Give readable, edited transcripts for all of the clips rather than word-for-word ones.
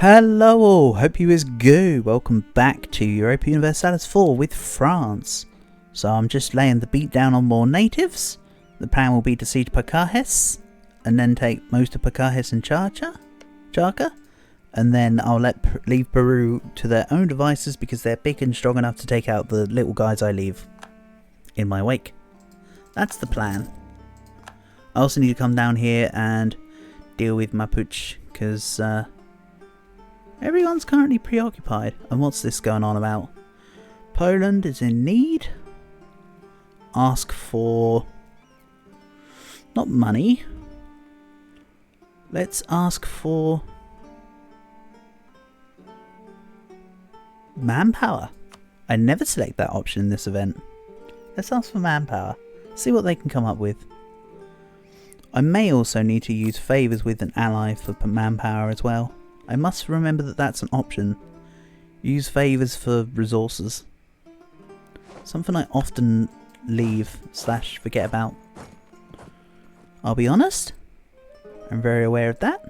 Hello all, hope you is good. Welcome back to Europa Universalis 4 with France. So I'm just laying the beat down on more natives. The plan will be to siege Pacajes, and then take most of Pacajes and Charca, and then I'll leave Peru to their own devices because they're big and strong enough to take out the little guys I leave in my wake. That's the plan. I also need to come down here and deal with Mapuche because everyone's currently preoccupied. And what's this going on about? Poland is in need. Ask for... not money. Let's ask for... manpower. I never select that option in this event. Let's ask for manpower. See what they can come up with. I may also need to use favours with an ally for manpower as well. I must remember that that's an option. Use favours for resources. Something I often leave / forget about. I'll be honest. I'm very aware of that.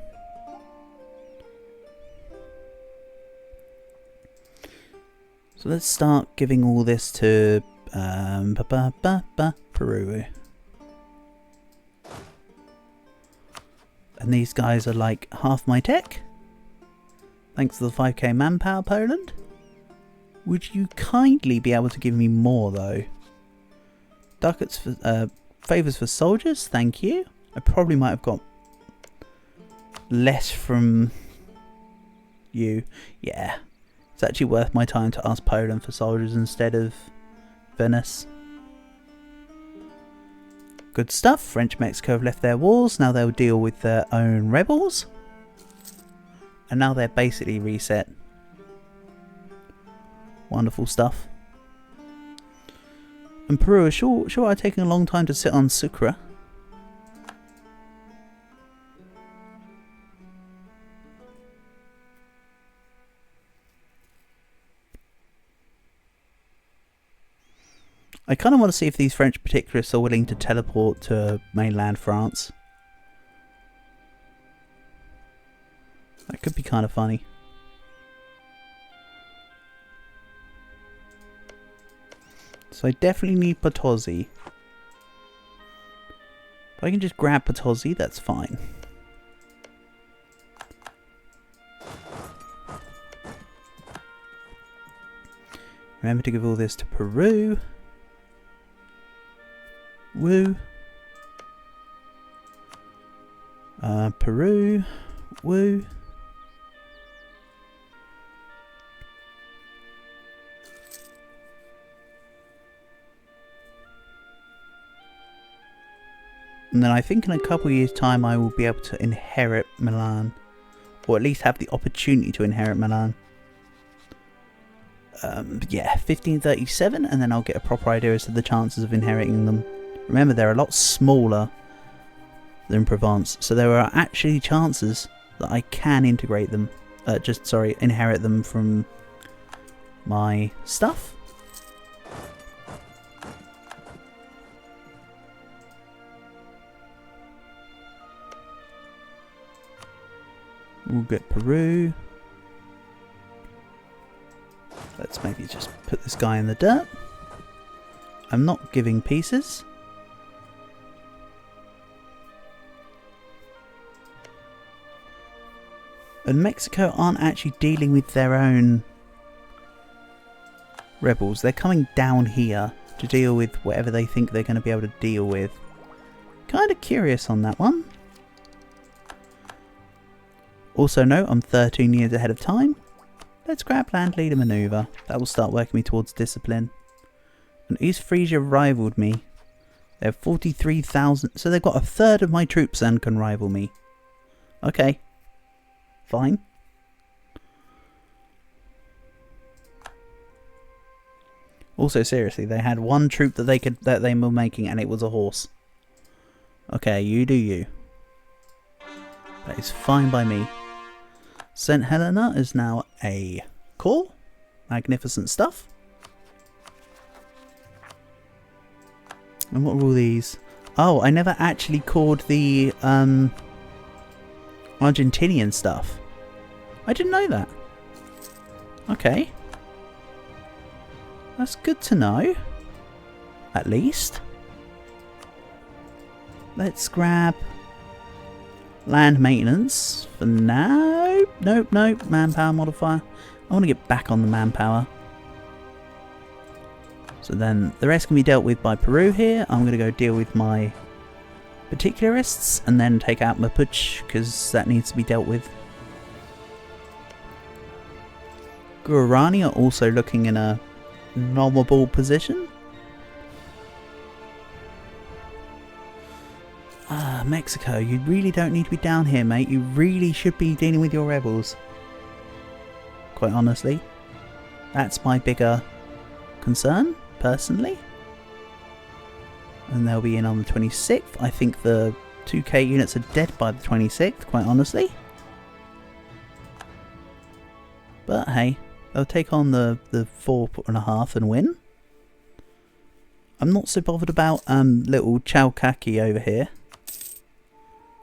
So let's start giving all this to Peru. And these guys are like half my tech. Thanks to the 5k manpower, Poland. Would you kindly be able to give me more though? Ducats for favours for soldiers, thank you. I probably might have got less from you. Yeah, it's actually worth my time to ask Poland for soldiers instead of Venice. Good stuff. French Mexico have left their wars. Now they'll deal with their own rebels. And now they're basically reset. Wonderful stuff. And Peru are sure are taking a long time to sit on Sucre. I kind of want to see if these French particularists are willing to teleport to mainland France. That could be kind of funny. So I definitely need Potosí. If I can just grab Potosí, that's fine. Remember to give all this to Peru. Woo. Peru. Woo. And then I think in a couple of years' time I will be able to inherit Milan. Or at least have the opportunity to inherit Milan. Yeah, 1537, and then I'll get a proper idea as to the chances of inheriting them. Remember, they're a lot smaller than Provence, so there are actually chances that I can integrate them. Inherit them from my stuff. We'll get Peru. Let's maybe just put this guy in the dirt. I'm not giving pieces. And Mexico aren't actually dealing with their own rebels. They're coming down here to deal with whatever they think they're going to be able to deal with. Kind of curious on that one. Also note, I'm 13 years ahead of time. Let's grab Land Leader Maneuver. That will start working me towards discipline. And East Frisia rivaled me. They have 43,000. So they've got a third of my troops and can rival me. Okay. Fine. Also, seriously, they had one troop that they were making, and it was a horse. Okay, you do you. That is fine by me. St. Helena is now a core. Magnificent stuff. And what are all these? Oh, I never actually called the Argentinian stuff. I didn't know that. Okay. That's good to know. At least. Let's grab land maintenance for now. Nope, nope. Manpower modifier. I want to get back on the manpower. So then the rest can be dealt with by Peru here. I'm going to go deal with my particularists and then take out Mapuche because that needs to be dealt with. Guarani are also looking in a nominal position. Mexico, you really don't need to be down here, mate. You really should be dealing with your rebels. Quite honestly. That's my bigger concern, personally. And they'll be in on the 26th. I think the 2k units are dead by the 26th, quite honestly. But hey, they'll take on the 4.5 and win. I'm not so bothered about little Chalkaki over here.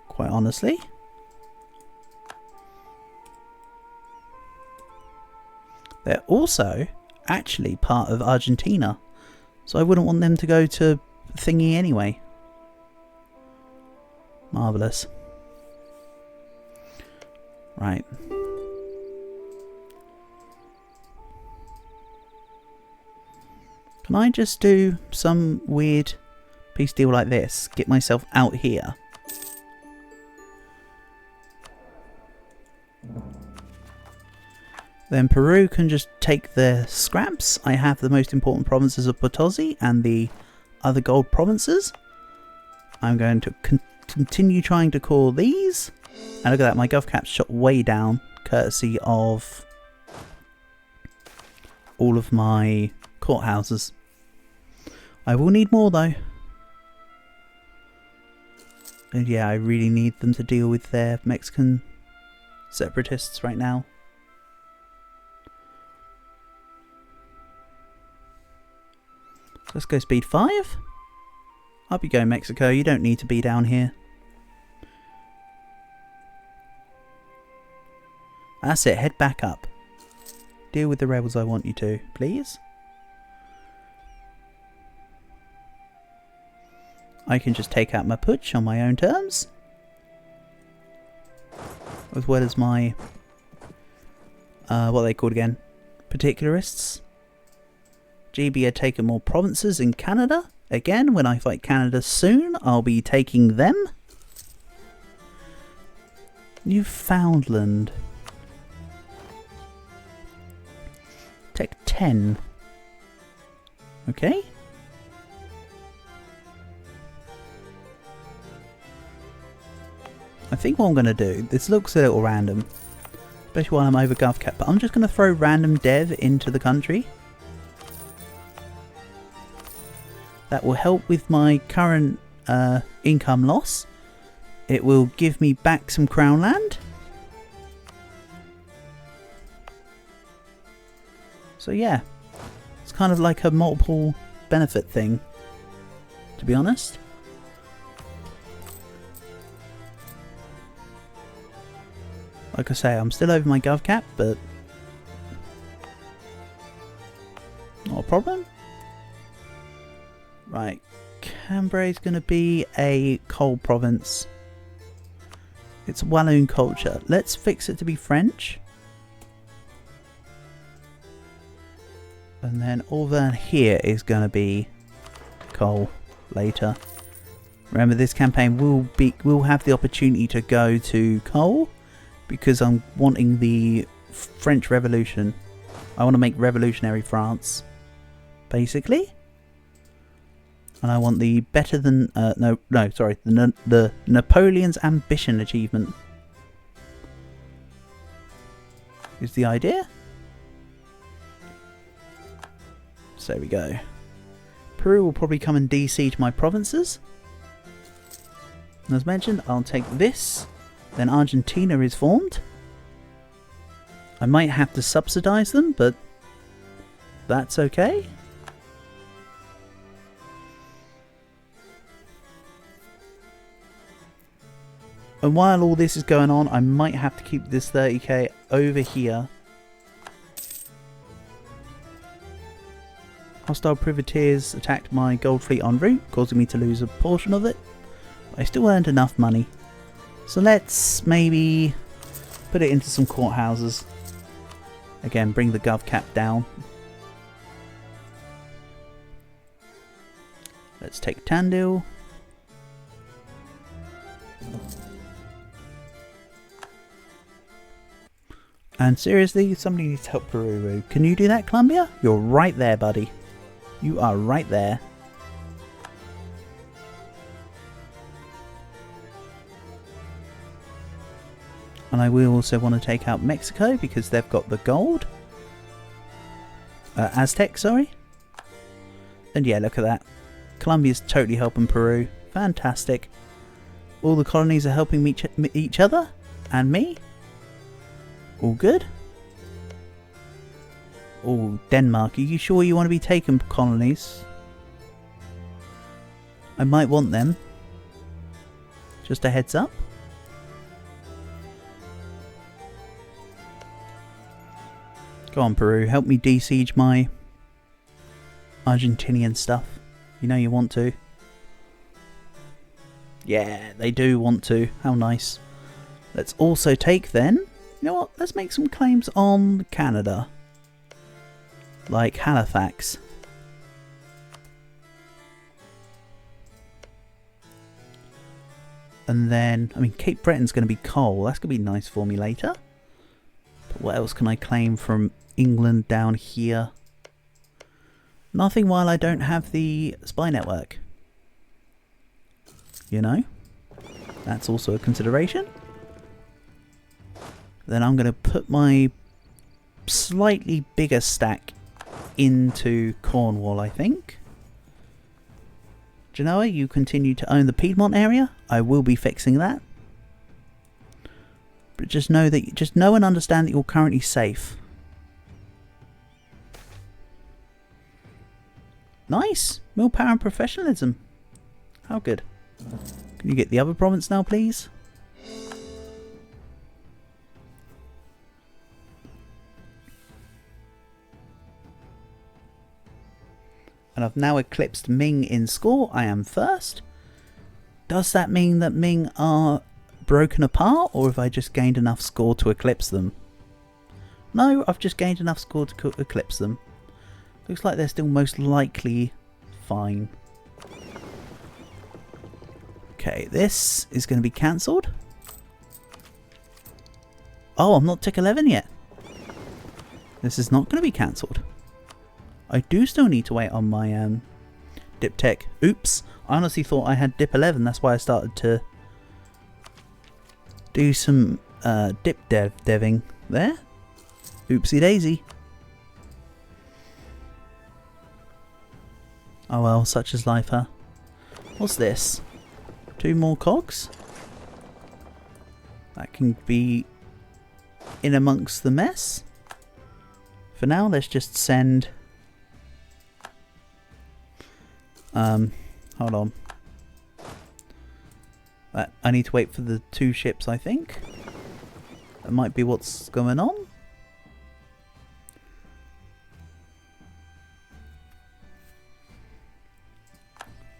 Quite honestly. They're also actually part of Argentina. So I wouldn't want them to go to thingy anyway. Marvellous. Right. Can I just do some weird peace deal like this? Get myself out here. Then Peru can just take their scraps. I have the most important provinces of Potosi and the other gold provinces. I'm going to continue trying to call these. And look at that, my GovCap's shot way down, courtesy of all of my courthouses. I will need more though. And yeah, I really need them to deal with their Mexican separatists right now. Let's go speed 5. Up you go, Mexico. You don't need to be down here. That's it. Head back up. Deal with the rebels I want you to, please. I can just take out Mapuche on my own terms. As well as my... what are they called again? Particularists. GB are taking more provinces in Canada. Again, when I fight Canada soon, I'll be taking them. Newfoundland. Tech 10. Okay. I think what I'm going to do, this looks a little random, especially while I'm over GovCap, but I'm just going to throw random dev into the country. That will help with my current income loss. It will give me back some crown land. So yeah, it's kind of like a multiple benefit thing, to be honest. Like I say, I'm still over my GovCap, but not a problem. Right, Cambrai is going to be a coal province. It's Walloon culture. Let's fix it to be French. And then Auvergne here is going to be coal later. Remember, this campaign will have the opportunity to go to coal because I'm wanting the French Revolution. I want to make revolutionary France, basically. And I want the better than the Napoleon's ambition achievement is the idea. So there we go. Peru will probably come and de-siege my provinces. And as mentioned, I'll take this. Then Argentina is formed. I might have to subsidize them, but that's okay. And while all this is going on, I might have to keep this 30k over here. Hostile privateers attacked my gold fleet en route, causing me to lose a portion of it. I still earned enough money. So let's maybe put it into some courthouses. Again, bring the gov cap down. Let's take Tandil. And seriously, somebody needs to help Peru. Can you do that, Colombia? You're right there, buddy. You are right there. And I will also want to take out Mexico because they've got the gold. Aztec, sorry. And yeah, look at that. Colombia's totally helping Peru. Fantastic. All the colonies are helping each other. And me. All good. Oh, Denmark. Are you sure you want to be taking colonies? I might want them. Just a heads up. Go on, Peru. Help me de-siege my Argentinian stuff. You know you want to. Yeah, they do want to. How nice. Let's also take then... You know what? Let's make some claims on Canada. Like Halifax. And then, I mean, Cape Breton's going to be coal. That's going to be nice for me later. But what else can I claim from England down here? Nothing while I don't have the spy network. You know? That's also a consideration. Then I'm going to put my slightly bigger stack into Cornwall, I think. Genoa, you continue to own the Piedmont area. I will be fixing that. But just know and understand that you're currently safe. Nice! Willpower and professionalism. How good. Can you get the other province now, please? And I've now eclipsed Ming in score. I am first. Does that mean that Ming are broken apart, or have I just gained enough score to eclipse them? No, I've just gained enough score to eclipse them. Looks like they're still most likely fine. Okay, this is going to be cancelled. Oh, I'm not tick 11 yet. This is not going to be cancelled. I do still need to wait on my dip tech. Oops, I honestly thought I had dip 11. That's why I started to do some dip deving there. Oopsie daisy. Oh well, such is life, huh? What's this? 2 more cogs? That can be in amongst the mess. For now, let's just send... hold on. I need to wait for the 2 ships, I think. That might be what's going on.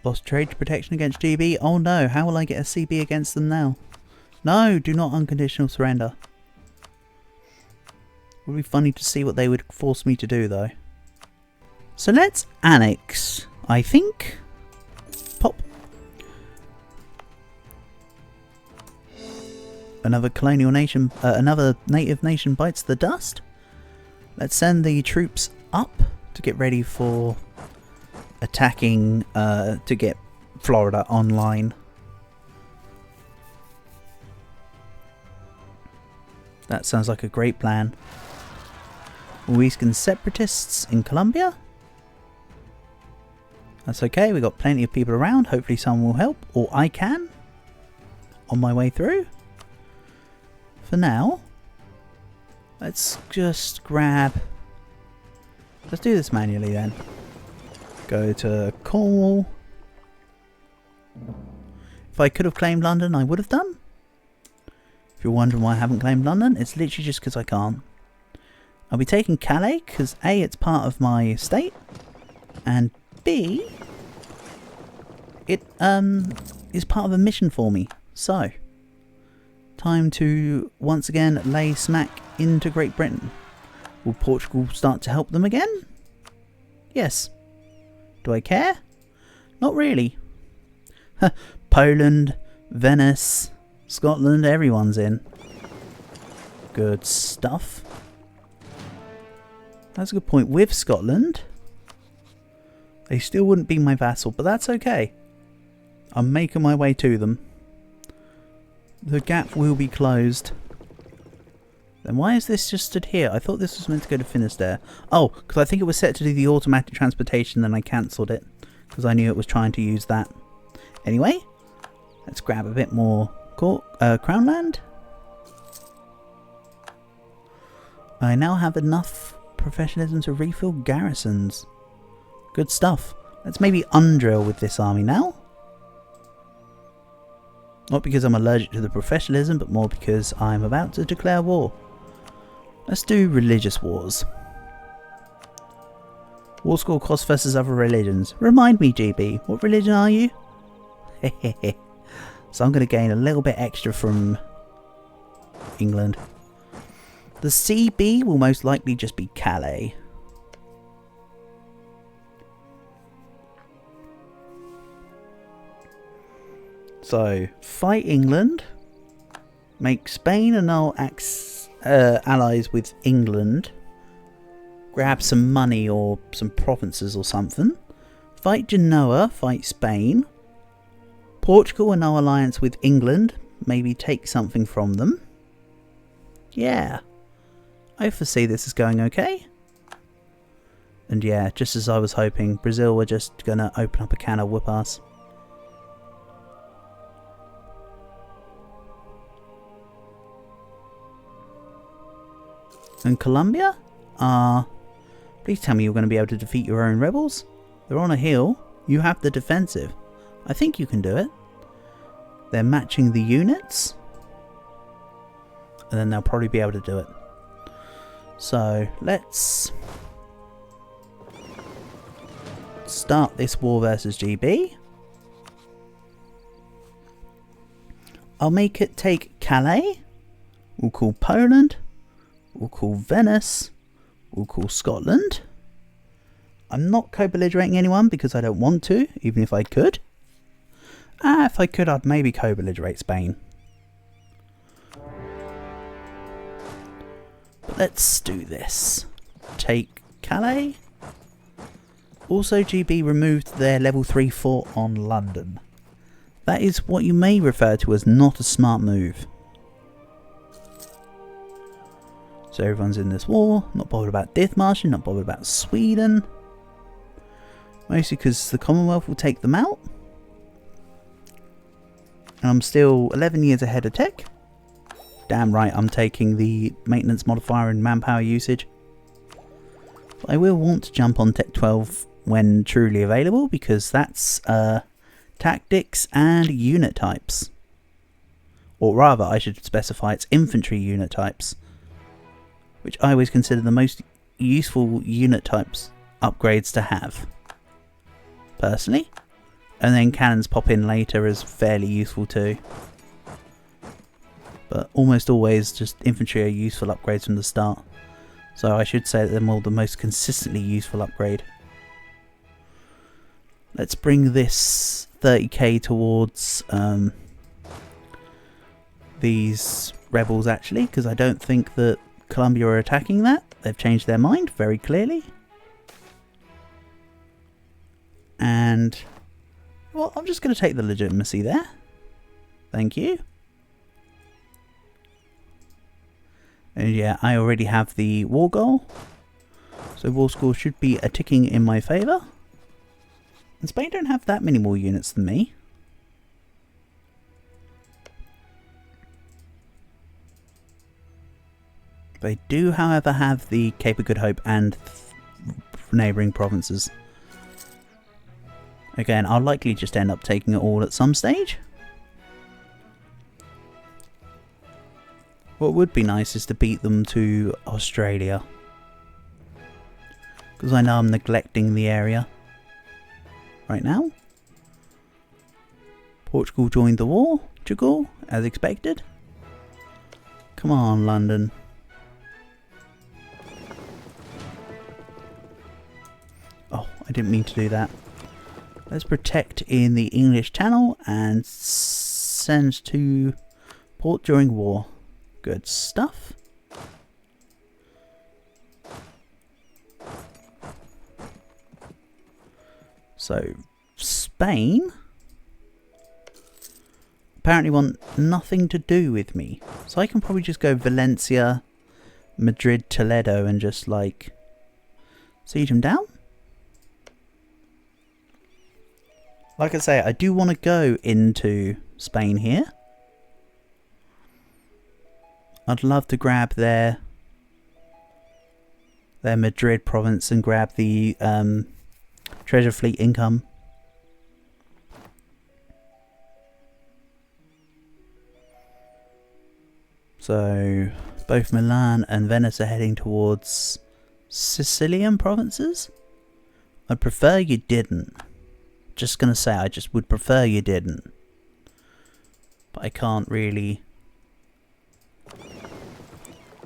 Lost trade protection against GB. Oh no, how will I get a CB against them now? No, do not unconditional surrender. It would be funny to see what they would force me to do though. So let's annex, I think. Pop. Another colonial nation, another native nation bites the dust. Let's send the troops up to get ready for attacking, to get Florida online. That sounds like a great plan. Muiscan separatists in Colombia. That's okay, we got plenty of people around. Hopefully someone will help, or I can. On my way through. For now, let's just grab... Let's do this manually then. Go to Cornwall. If I could have claimed London, I would have done. If you're wondering why I haven't claimed London, it's literally just because I can't. I'll be taking Calais because A, it's part of my state, and B, it is part of a mission for me. So, time to once again lay smack into Great Britain. Will Portugal start to help them again? Yes. Do I care? Not really. Poland, Venice, Scotland, everyone's in. Good stuff. That's a good point. With Scotland, they still wouldn't be my vassal, but that's okay. I'm making my way to them. The gap will be closed. Then why is this just stood here? I thought this was meant to go to Finisterre. Oh, because I think it was set to do the automatic transportation, then I cancelled it. Because I knew it was trying to use that. Anyway, let's grab a bit more crown land. I now have enough professionalism to refill garrisons. Good stuff. Let's maybe undrill with this army now. Not because I'm allergic to the professionalism, but more because I'm about to declare war. Let's do religious wars. War score cost versus other religions. Remind me, GB, what religion are you? Hehehe. So I'm going to gain a little bit extra from England. The CB will most likely just be Calais. So, fight England, make Spain annul allies with England, grab some money or some provinces or something, fight Genoa, fight Spain, Portugal annul alliance with England, maybe take something from them. Yeah, I foresee this is going okay. And yeah, just as I was hoping, Brazil were just going to open up a can of whoop-ass. And Colombia? Please tell me you're going to be able to defeat your own rebels. They're on a hill. You have the defensive. I think you can do it. They're matching the units. And then they'll probably be able to do it. So, let's start this war versus GB. I'll make it take Calais. We'll call Poland. We'll call Venice. We'll call Scotland. I'm not co-belligerating anyone because I don't want to, even if I could. If I could, I'd maybe co-belligerate Spain. But let's do this. Take Calais. Also, GB removed their level 3 fort on London. That is what you may refer to as not a smart move. So everyone's in this war, not bothered about Dithmarschen, not bothered about Sweden. Mostly because the Commonwealth will take them out. And I'm still 11 years ahead of tech. Damn right, I'm taking the maintenance modifier and manpower usage. But I will want to jump on Tech 12 when truly available, because that's tactics and unit types. Or rather, I should specify it's infantry unit types, which I always consider the most useful unit types upgrades to have, personally. And then cannons pop in later as fairly useful too. But almost always just infantry are useful upgrades from the start. So I should say that they're more the most consistently useful upgrade. Let's bring this 30k towards these rebels actually, because I don't think that Colombia are attacking that. They've changed their mind very clearly. And well, I'm just going to take the legitimacy there. Thank you. And yeah, I already have the war goal. So war score should be a ticking in my favour. And Spain don't have that many more units than me. They do, however, have the Cape of Good Hope and neighbouring provinces. Again, I'll likely just end up taking it all at some stage. What would be nice is to beat them to Australia. Because I know I'm neglecting the area right now. Portugal joined the war, Portugal, as expected. Come on, London. Oh, I didn't mean to do that. Let's protect in the English Channel and send to port during war. Good stuff. So, Spain apparently want nothing to do with me. So I can probably just go Valencia, Madrid, Toledo and just like siege them down. Like I say, I do want to go into Spain here. I'd love to grab their Madrid province and grab the treasure fleet income. So both Milan and Venice are heading towards Sicilian provinces. I'd prefer you didn't. Just gonna say, I just would prefer you didn't. But I can't really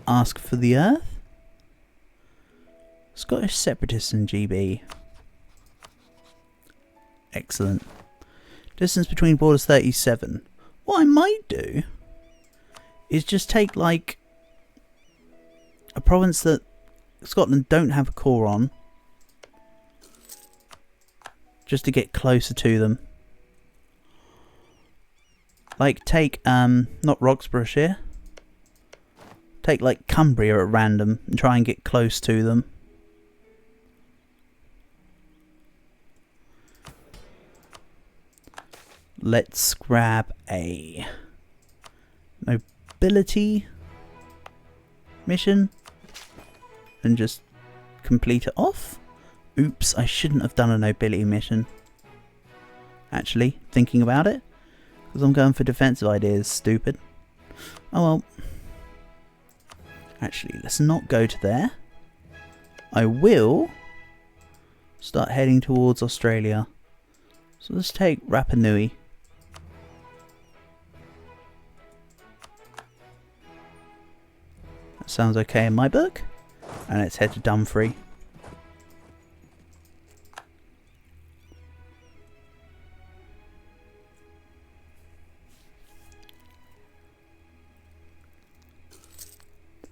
ask for the earth. Scottish separatists in GB. Excellent. Distance between borders 37. What I might do is just take like a province that Scotland don't have a core on, just to get closer to them. Like take not Roxburghshire, take like Cumbria at random and try and get close to them. Let's grab a nobility mission and just complete it off. Oops, I shouldn't have done a nobility mission. Actually, thinking about it, because I'm going for defensive ideas, stupid. Oh well. Actually, let's not go to there. I will start heading towards Australia. So let's take Rapa Nui. That sounds okay in my book. And let's head to Dumfries.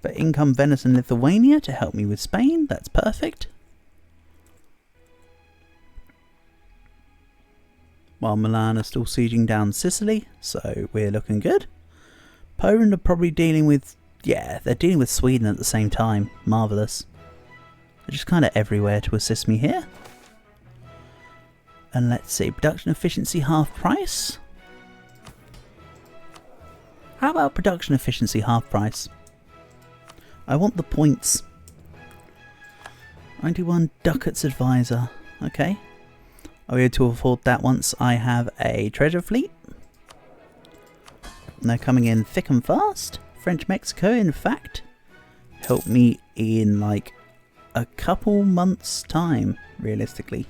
For income, Venice and Lithuania to help me with Spain. That's perfect. While Milan are still sieging down Sicily, so we're looking good. Poland are probably dealing with... yeah, they're dealing with Sweden at the same time. Marvellous. They're just kind of everywhere to assist me here. And let's see, production efficiency half price. How about production efficiency half price? I want the points. 91 ducats advisor. Okay. I'll be able to afford that once I have a treasure fleet. And they're coming in thick and fast. French Mexico, in fact, help me in like a couple months' time, realistically.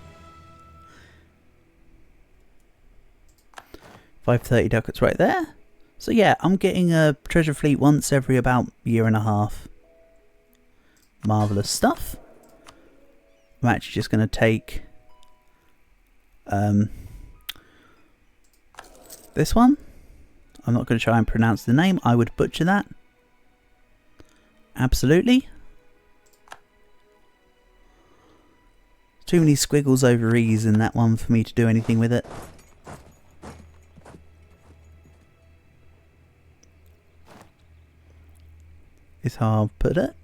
530 ducats right there. So yeah, I'm getting a treasure fleet once every about year and a half. Marvellous stuff. I'm actually just going to take this one. I'm not going to try and pronounce the name. I would butcher that. Absolutely. Too many squiggles over E's in that one for me to do anything with it. Is how I'll put it.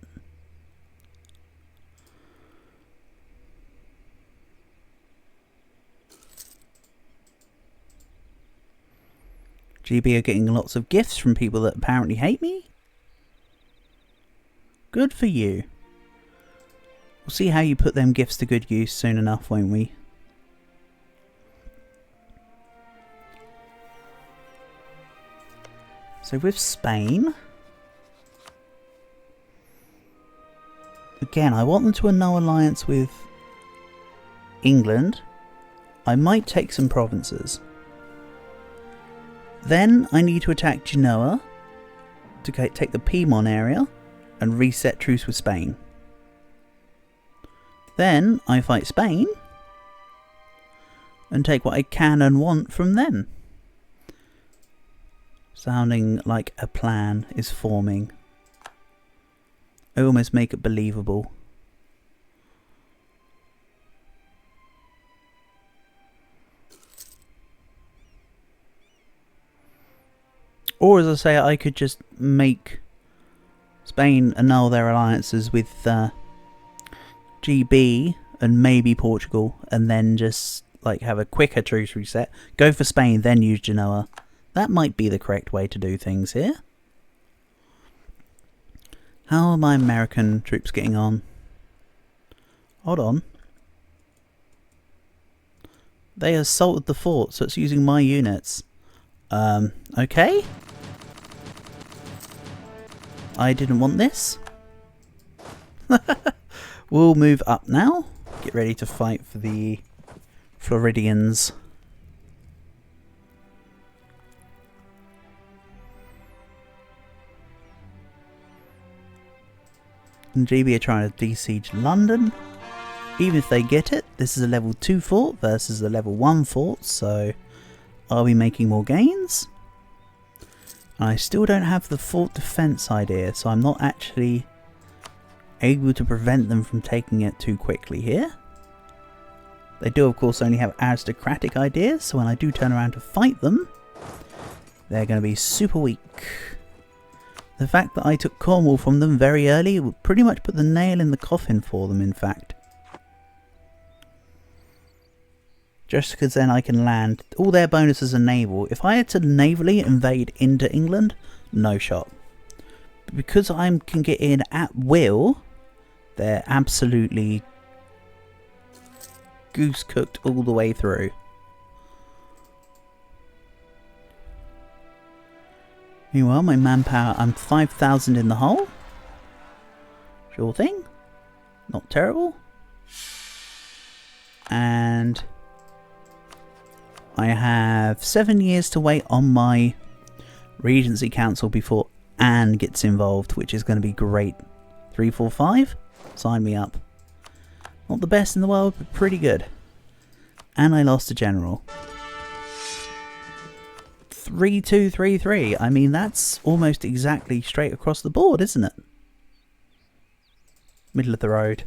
GB are getting lots of gifts from people that apparently hate me. Good for you. We'll see how you put them gifts to good use soon enough, won't we? So with Spain, Again, I want them to annul alliance with England. I might take some provinces. Then I need to attack Genoa to take the Piedmont area and reset truce with Spain. Then I fight Spain and take what I can and want from them. Sounding like a plan is forming. I almost make it believable. Or as I say, I could just make Spain annul their alliances with GB and maybe Portugal, and then just like have a quicker truce reset. Go for Spain, then use Genoa. That might be the correct way to do things here. How are my American troops getting on? Hold on. They assaulted the fort, so it's using my units. Okay. I didn't want this. We'll move up now. Get ready to fight for the Floridians. And GB are trying to besiege London. Even if they get it, this is a level 2 fort versus a level 1 fort, so are we making more gains? I still don't have the fort defense idea, so I'm not actually able to prevent them from taking it too quickly here. They do of course only have aristocratic ideas, so when I do turn around to fight them, they're going to be super weak. The fact that I took Cornwall from them very early would pretty much put the nail in the coffin for them, in fact. Just because then I can land. All their bonuses are naval. If I had to navally invade into England, no shot. But because I can get in at will, they're absolutely goose cooked all the way through. Meanwhile, my manpower, I'm 5,000 in the hole. Sure thing. Not terrible. And I have 7 years to wait on my Regency Council before Anne gets involved, which is going to be great. 345? Sign me up. Not the best in the world, but pretty good. And I lost a general. 3233. I mean, that's almost exactly straight across the board, isn't it? Middle of the road.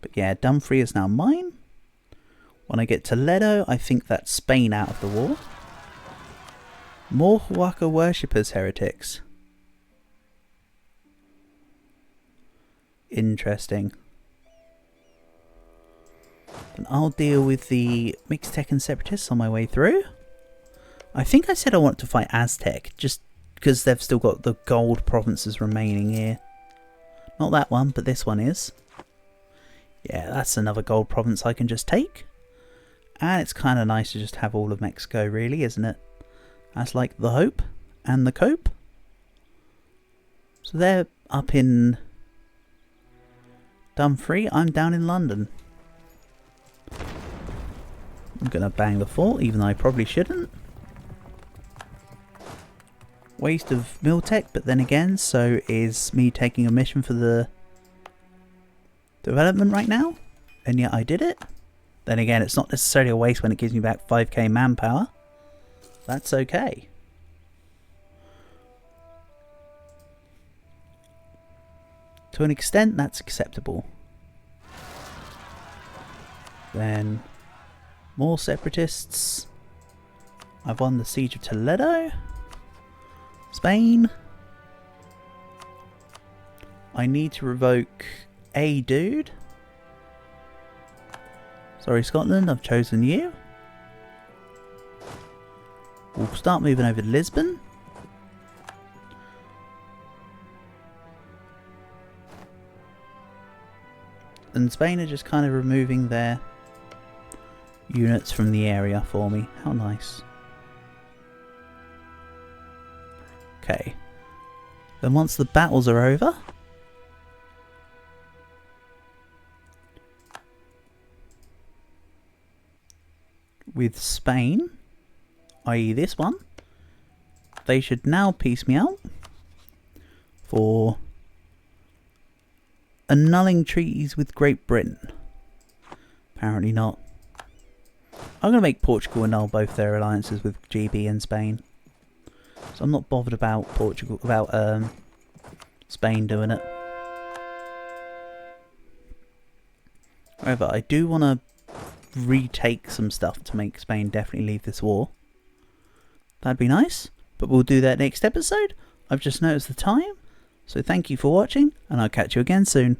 But yeah, Dumfries is now mine. When I get Toledo, I think that's Spain out of the war. More Huaca worshippers, heretics. Interesting. And I'll deal with the Mixtec separatists on my way through. I think I said I want to fight Aztec, just because they've still got the gold provinces remaining here. Not that one, but this one is. Yeah, that's another gold province I can just take. And it's kind of nice to just have all of Mexico, really, isn't it? That's like the hope and the cope. So they're up in Dumfries, I'm down in London. I'm going to bang the fort, even though I probably shouldn't. Waste of Miltech, but then again, so is me taking a mission for the development right now. And yet I did it. Then again, it's not necessarily a waste when it gives me back 5k manpower. That's okay. To an extent, that's acceptable. Then more separatists. I've won the siege of Toledo. Spain. I need to revoke a dude. Sorry, Scotland, I've chosen you. We'll start moving over to Lisbon. And Spain are just kind of removing their units from the area for me. How nice. Okay. Then once the battles are over, with Spain, i.e. this one, they should now piece me out for annulling treaties with Great Britain. Apparently not. I'm going to make Portugal annul both their alliances with GB and Spain. So I'm not bothered about Spain doing it. However, I do want to retake some stuff to make Spain definitely leave this war. That'd be nice, but we'll do that next episode. I've just noticed the time, so thank you for watching, and I'll catch you again soon.